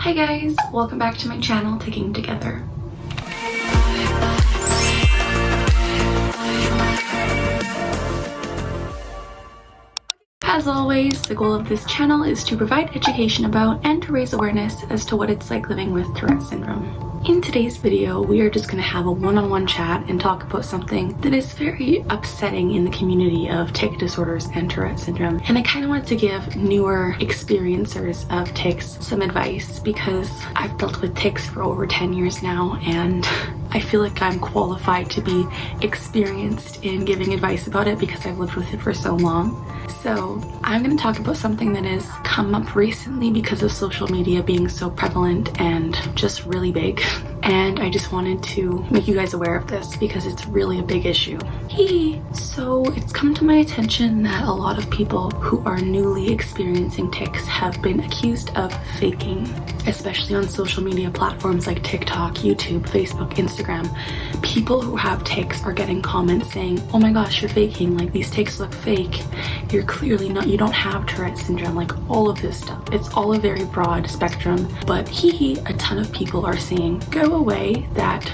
Hi guys, welcome back to my channel, Ticking Together. As always, the goal of this channel is to provide education about and to raise awareness as to what it's like living with Tourette Syndrome. In today's video, we are just going to have a one-on-one chat and talk about something that is very upsetting in the community of tic disorders and Tourette Syndrome. And I kind of wanted to give newer experiencers of tics some advice because I've dealt with tics for over 10 years now and I feel like I'm qualified to be experienced in giving advice about it because I've lived with it for so long. So I'm going to talk about something that has come up recently because of social media being so prevalent and just really big. And I just wanted to make you guys aware of this because it's really a big issue. So it's come to my attention that a lot of people who are newly experiencing tics have been accused of faking, especially on social media platforms like TikTok, YouTube, Facebook, Instagram. People who have tics are getting comments saying, oh my gosh, you're faking, like these tics look fake. You're clearly not, you don't have Tourette syndrome, like all of this stuff. It's all a very broad spectrum, but a ton of people are saying, go away, that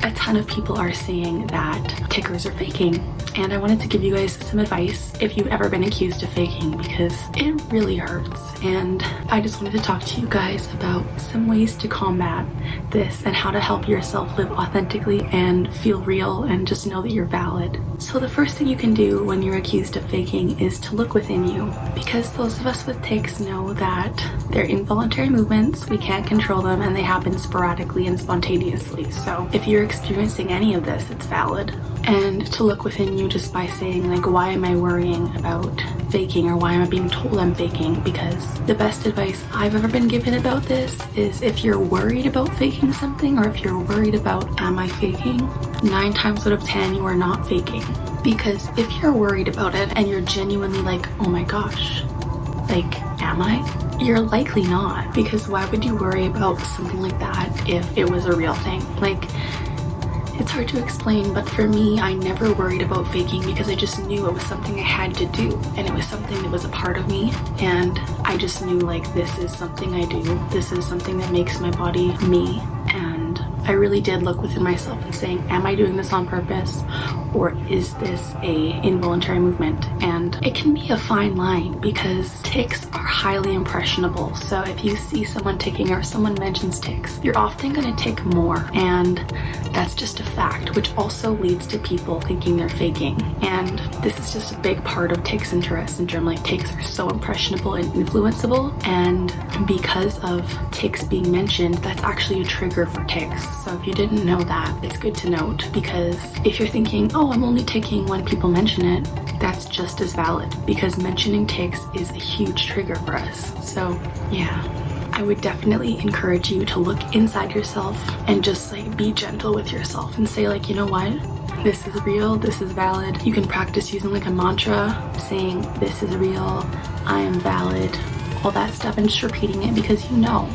a ton of people are saying that ticcers are faking. And I wanted to give you guys some advice if you've ever been accused of faking because it really hurts. And I just wanted to talk to you guys about some ways to combat this and how to help yourself live authentically and feel real and just know that you're valid. So the first thing you can do when you're accused of faking is to look within you, because those of us with tics know that they're involuntary movements, we can't control them, and they happen sporadically and spontaneously. So if you're experiencing any of this, it's valid. And to look within you just by saying, like, why am I worrying about faking, or why am I being told I'm faking? Because the best advice I've ever been given about this is if you're worried about faking something, or if you're worried about am I faking, 9 times out of 10 you are not faking. Because if you're worried about it and you're genuinely like, oh my gosh, like, am I? You're likely not, because why would you worry about something like that if it was a real thing? Like, it's hard to explain, but for me, I never worried about faking because I just knew it was something I had to do, and it was something that was a part of me, and I just knew, like, this is something I do, this is something that makes my body me. And I really did look within myself and saying, am I doing this on purpose, or is this a involuntary movement? And it can be a fine line because tics are highly impressionable. So if you see someone ticking or someone mentions tics, you're often going to tick more, and that's just a fact, which also leads to people thinking they're faking. And this is just a big part of tics and Tourette syndrome. Like, tics are so impressionable and influenceable, and because of tics being mentioned, that's actually a trigger for tics. So if you didn't know that, it's good to note, because if you're thinking, oh, I'm only ticking when people mention it, that's just as valid, because mentioning tics is a huge trigger for us. So yeah, I would definitely encourage you to look inside yourself and just, like, be gentle with yourself and say, like, you know what? This is real, this is valid. You can practice using, like, a mantra, saying, this is real, I am valid, all that stuff, and just repeating it, because you know,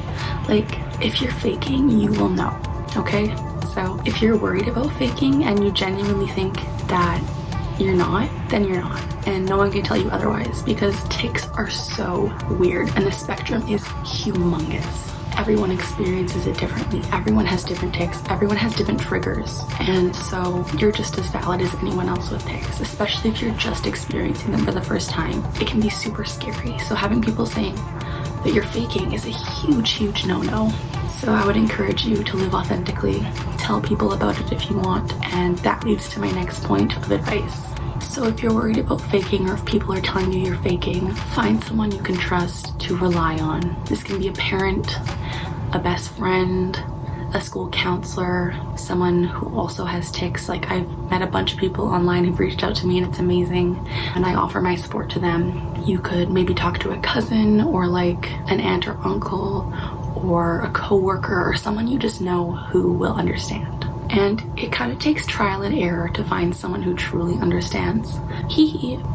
like, if you're faking, you will know, okay? So if you're worried about faking and you genuinely think that you're not, then you're not, and no one can tell you otherwise, because tics are so weird and the spectrum is humongous. Everyone experiences it differently. Everyone has different tics. Everyone has different triggers. And so you're just as valid as anyone else with tics, especially if you're just experiencing them for the first time. It can be super scary. So having people saying that you're faking is a huge, huge no-no. So I would encourage you to live authentically. Tell people about it if you want. And that leads to my next point of advice. So if you're worried about faking, or if people are telling you you're faking, find someone you can trust to rely on. This can be a parent, a best friend, a school counselor, someone who also has tics. Like, I've met a bunch of people online who've reached out to me, and it's amazing, and I offer my support to them. You could maybe talk to a cousin, or like an aunt or uncle, or a coworker, or someone you just know who will understand. And it kind of takes trial and error to find someone who truly understands.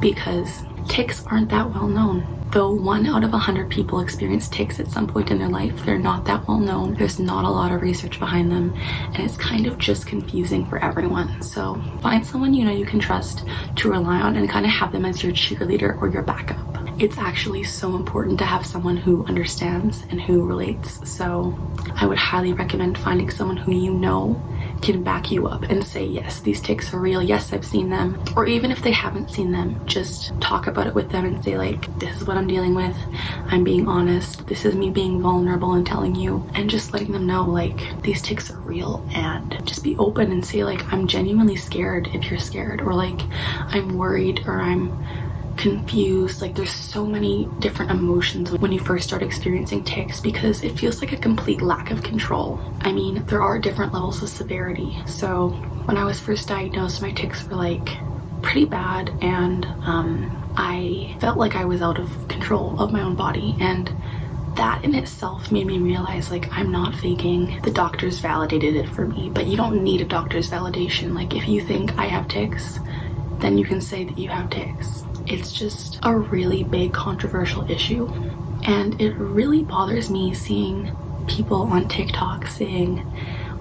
Because tics aren't that well known. Though 1 out of 100 people experience tics at some point in their life, they're not that well known. There's not a lot of research behind them, and it's kind of just confusing for everyone. So find someone you know you can trust to rely on, and kind of have them as your cheerleader or your backup. it's actually so important to have someone who understands and who relates. So I would highly recommend finding someone who you know can back you up and say, yes, these tics are real, yes, I've seen them. Or even if they haven't seen them, just talk about it with them and say, like, this is what I'm dealing with, I'm being honest, this is me being vulnerable and telling you, and just letting them know, like, these tics are real. And just be open and say, like, I'm genuinely scared if you're scared, or like, I'm worried, or I'm confused. Like, there's so many different emotions when you first start experiencing tics, because it feels like a complete lack of control. I mean, there are different levels of severity. So when I was first diagnosed, my tics were like pretty bad, and I felt like I was out of control of my own body, and that in itself made me realize, like, I'm not faking. The doctors validated it for me, but you don't need a doctor's validation. Like, if you think I have tics, then you can say that you have tics. It's just a really big controversial issue, and it really bothers me seeing people on TikTok saying,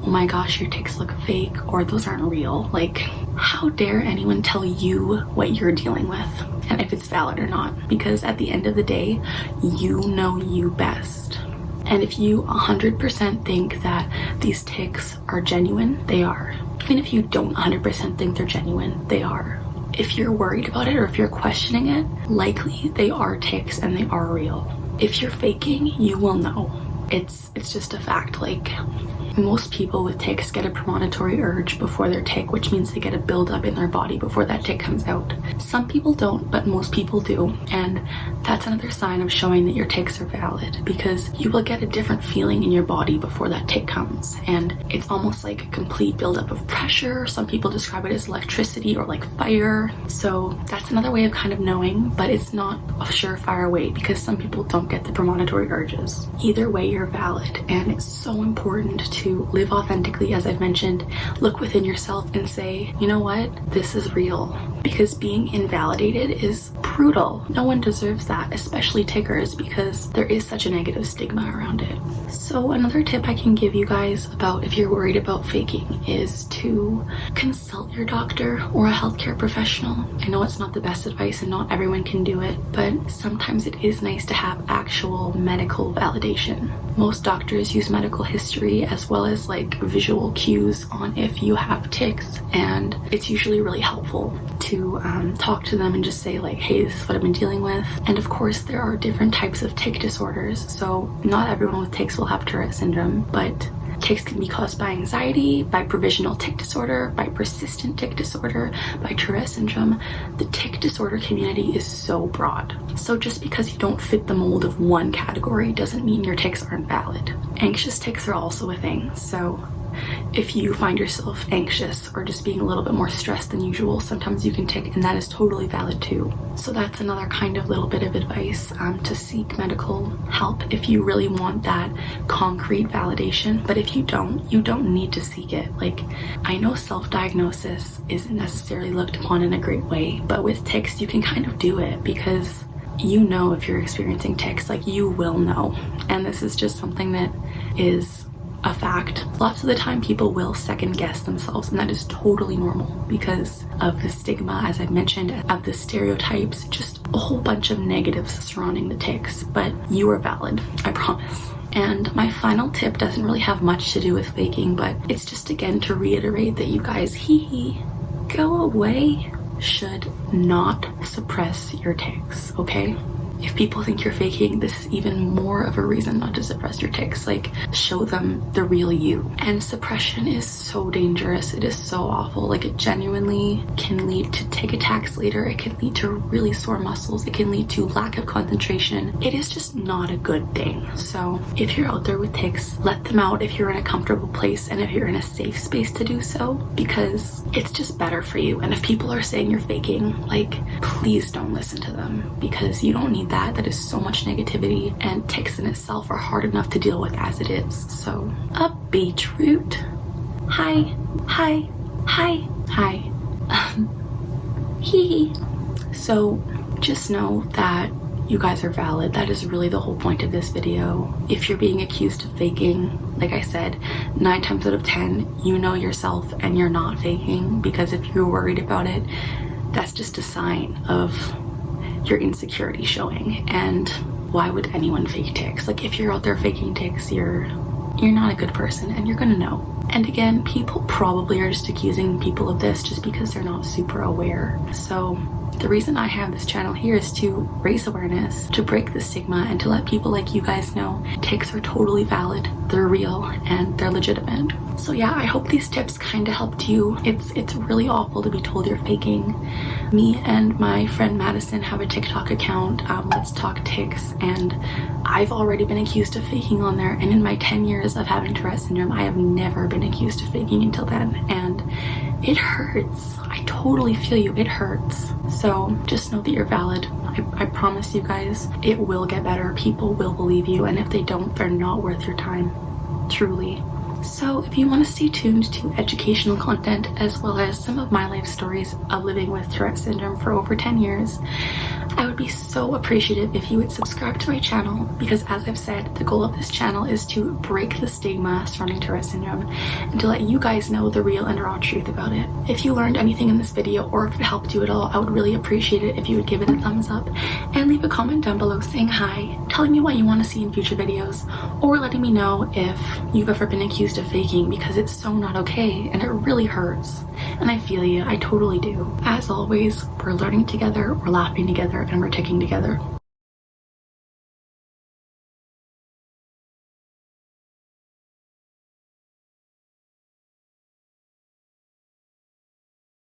oh my gosh, your tics look fake, or those aren't real. Like, how dare anyone tell you what you're dealing with and if it's valid or not? Because at the end of the day, you know you best. And if you 100% think that these tics are genuine, they are. Even if you don't 100% think they're genuine, they are. If you're worried about it or if you're questioning it, likely they are tics and they are real. If you're faking, you will know. It's just a fact. Like, most people with tics get a premonitory urge before their tic, which means they get a buildup in their body before that tic comes out. Some people don't, but most people do, and that's another sign of showing that your tics are valid, because you will get a different feeling in your body before that tic comes, and it's almost like a complete buildup of pressure. Some people describe it as electricity or like fire. So that's another way of kind of knowing, but it's not a surefire way, because some people don't get the premonitory urges. Either way, you're valid, and it's so important to live authentically. As I've mentioned, look within yourself and say, you know what, this is real, because being invalidated is brutal. No one deserves that, especially tickers, because there is such a negative stigma around it. So another tip I can give you guys about if you're worried about faking is to consult your doctor or a healthcare professional. I know it's not the best advice and not everyone can do it, but sometimes it is nice to have actual medical validation. Most doctors use medical history as well as like visual cues on if you have tics, and it's usually really helpful to talk to them and just say, like, hey, this is what I've been dealing with. And of course, there are different types of tic disorders, so not everyone with tics will have Tourette syndrome, but tics can be caused by anxiety, by provisional tic disorder, by persistent tic disorder, by Tourette syndrome. The tic disorder community is so broad. So just because you don't fit the mold of one category doesn't mean your tics aren't valid. Anxious tics are also a thing. So if you find yourself anxious or just being a little bit more stressed than usual, sometimes you can tic, and that is totally valid too. So that's another kind of little bit of advice, to seek medical help if you really want that concrete validation. But if you don't need to seek it. Like, I know self-diagnosis isn't necessarily looked upon in a great way, but with tics you can kind of do it, because you know if you're experiencing tics, like, you will know. And this is just something that is a fact. Lots of the time people will second guess themselves, and that is totally normal because of the stigma, as I've mentioned, of the stereotypes, just a whole bunch of negatives surrounding the tics. But you are valid, I promise. And my final tip doesn't really have much to do with faking, but it's just again to reiterate that you guys, go away, should not suppress your tics, okay? If people think you're faking, this is even more of a reason not to suppress your tics. Like, show them the real you. And suppression is so dangerous. It is so awful. Like, it genuinely can lead to tic attacks later. It can lead to really sore muscles. It can lead to lack of concentration. It is just not a good thing. So if you're out there with tics, let them out if you're in a comfortable place and if you're in a safe space to do so, because it's just better for you. And if people are saying you're faking, like, please don't listen to them, because you don't need that is so much negativity, and tics in itself are hard enough to deal with as it is. So a beetroot. Hi. So just know that you guys are valid. That is really the whole point of this video. If you're being accused of faking, like I said, 9 times out of 10 you know yourself and you're not faking, because if you're worried about it, that's just a sign of your insecurity showing. And why would anyone fake tics? Like, if you're out there faking tics, you're not a good person, and you're gonna know. And again, people probably are just accusing people of this just because they're not super aware. So the reason I have this channel here is to raise awareness, to break the stigma, and to let people like you guys know tics are totally valid, they're real, and they're legitimate. So yeah, I hope these tips kind of helped you. It's really awful to be told you're faking. Me and my friend Madison have a TikTok account, Let's Talk Tics, and I've already been accused of faking on there, and in my 10 years of having Tourette Syndrome, I have never been accused of faking until then, and it hurts. I totally feel you, it hurts. So just know that you're valid. I promise you guys, it will get better. People will believe you, and if they don't, they're not worth your time, truly. So if you want to stay tuned to educational content as well as some of my life stories of living with Tourette Syndrome for over 10 years, I would be so appreciative if you would subscribe to my channel, because as I've said, the goal of this channel is to break the stigma surrounding Tourette Syndrome and to let you guys know the real and raw truth about it. If you learned anything in this video, or if it helped you at all, I would really appreciate it if you would give it a thumbs up and leave a comment down below saying hi, telling me what you want to see in future videos, or letting me know if you've ever been accused of faking, because it's so not okay and it really hurts. And I feel you, I totally do. As always, we're learning together, we're laughing together, and we're ticking together.